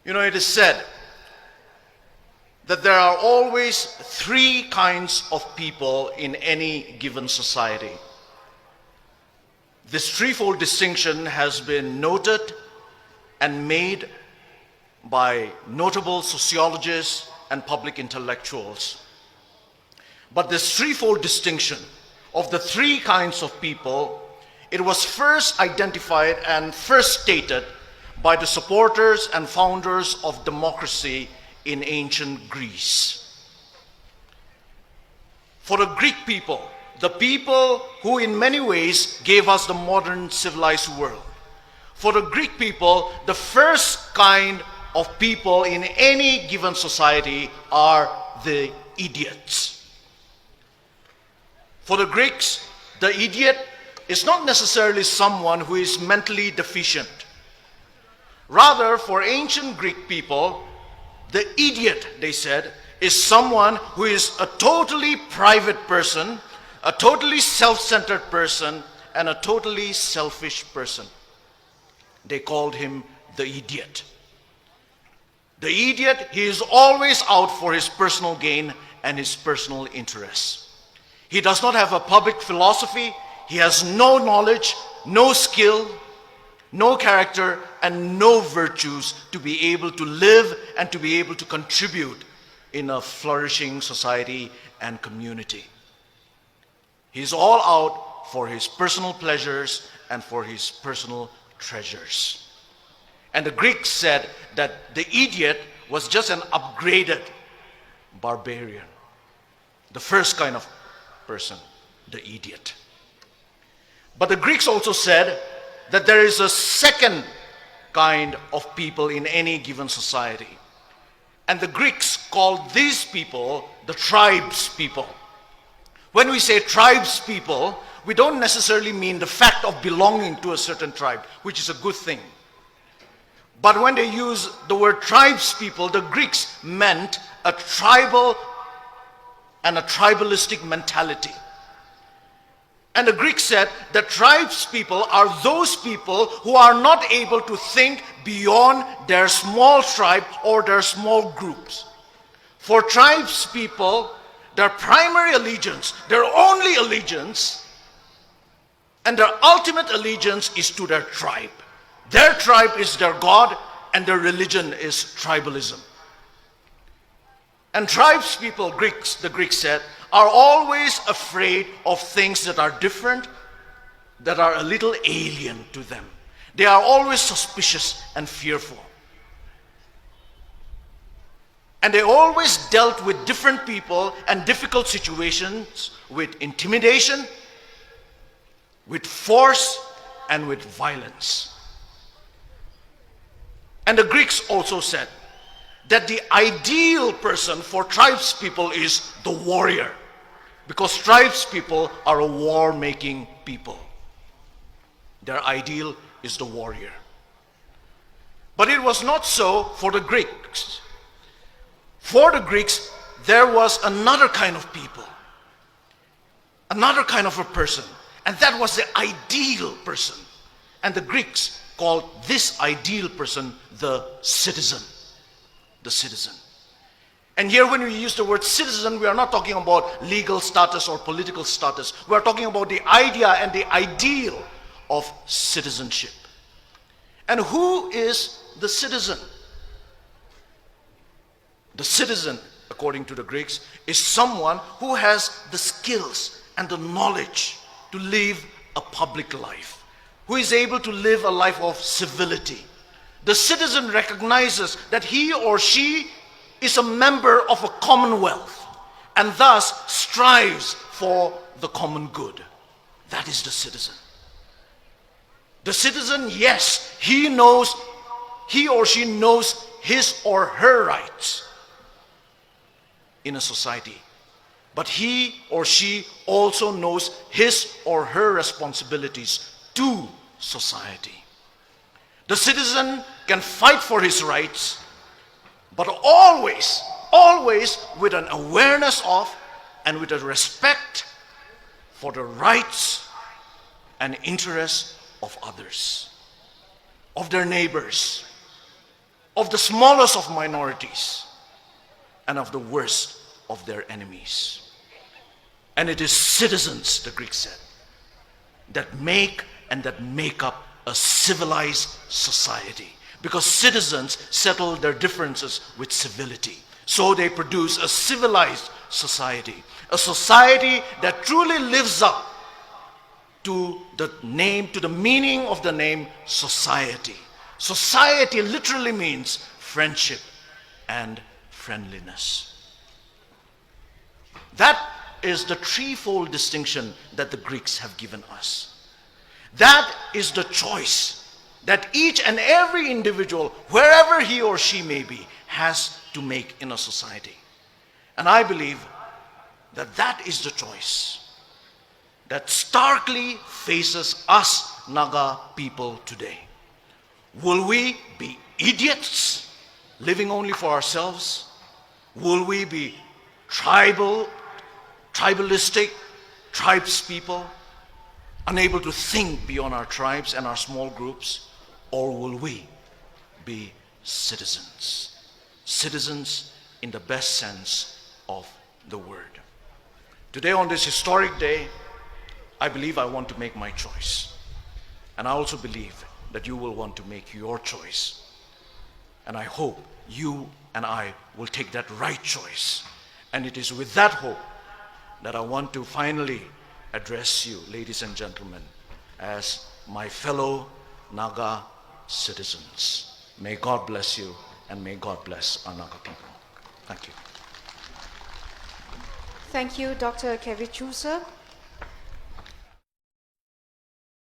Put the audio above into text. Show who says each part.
Speaker 1: It is said that there are always three kinds of people in any given society. This threefold distinction has been noted and made by notable sociologists and public intellectuals. But this threefold distinction of the three kinds of people, it was first identified and first stated by the supporters and founders of democracy in ancient Greece. For the Greek people, the people who in many ways gave us the modern civilized world, for the Greek people, the first kind of people in any given society are the idiots. For the Greeks, the idiot is not necessarily someone who is mentally deficient. Rather, for ancient Greek people, the idiot, they said, is someone who is a totally private person, a totally self-centered person, and a totally selfish person. They called him the idiot. The idiot, he is always out for his personal gain and his personal interests. He does not have a public philosophy. He has no knowledge, no skill, no character, and no virtues to be able to live and to be able to contribute in a flourishing society and community. He's all out for his personal pleasures and for his personal treasures. And the Greeks said that the idiot was just an upgraded barbarian. The first kind of person, the idiot. But the Greeks also said that there is a second kind of people in any given society. And the Greeks called these people the tribes people. When we say tribes people, we don't necessarily mean the fact of belonging to a certain tribe, which is a good thing. But when they use the word tribes people, the Greeks meant a tribal and a tribalistic mentality. And the Greeks said that tribes people are those people who are not able to think beyond their small tribe or their small groups. For tribes people, their primary allegiance, their only allegiance, and their ultimate allegiance is to their tribe. Their tribe is their God, and their religion is tribalism. And tribes people, the Greeks said, are always afraid of things that are different, that are a little alien to them. They are always suspicious and fearful. And they always dealt with different people and difficult situations with intimidation, with force, and with violence. And the Greeks also said that the ideal person for tribes people is the warrior, because tribes people are a war-making people. Their ideal is the warrior. But it was not so for the Greeks. For the Greeks, there was another kind of people, another kind of a person, and that was the ideal person. And the Greeks called this ideal person the citizen. The citizen. And here when we use the word citizen, we are not talking about legal status or political status. We are talking about the idea and the ideal of citizenship. And who is the citizen? The citizen, according to the Greeks, is someone who has the skills and the knowledge to live a public life, who is able to live a life of civility. The citizen recognizes that he or she is a member of a commonwealth and thus strives for the common good. That is the citizen. The citizen, yes, he or she knows his or her rights in a society. But he or she also knows his or her responsibilities to society. The citizen can fight for his rights, but always with an awareness of and with a respect for the rights and interests of others, of their neighbors. of the smallest of minorities, and of the worst of their enemies. And it is citizens, the Greeks said, that make up a civilized society. Because citizens settle their differences with civility. So they produce a civilized society. A society that truly lives up to the meaning of the name society. Society literally means friendship and friendliness. That is the threefold distinction that the Greeks have given us. That is the choice that each and every individual, wherever he or she may be, has to make in a society. And I believe that that is the choice that starkly faces us Naga people today. Will we be idiots living only for ourselves? Will we be tribalistic tribes people, unable to think beyond our tribes and our small groups? Or will we be citizens? Citizens in the best sense of the word. Today, on this historic day, I believe I want to make my choice. And I also believe that you will want to make your choice. And I hope you and I will take that right choice. And it is with that hope that I want to finally address you, ladies and gentlemen, as my fellow Naga citizens. May God bless you, and may God bless our Naga people. Thank you.
Speaker 2: Thank you, Dr. Kevichuse.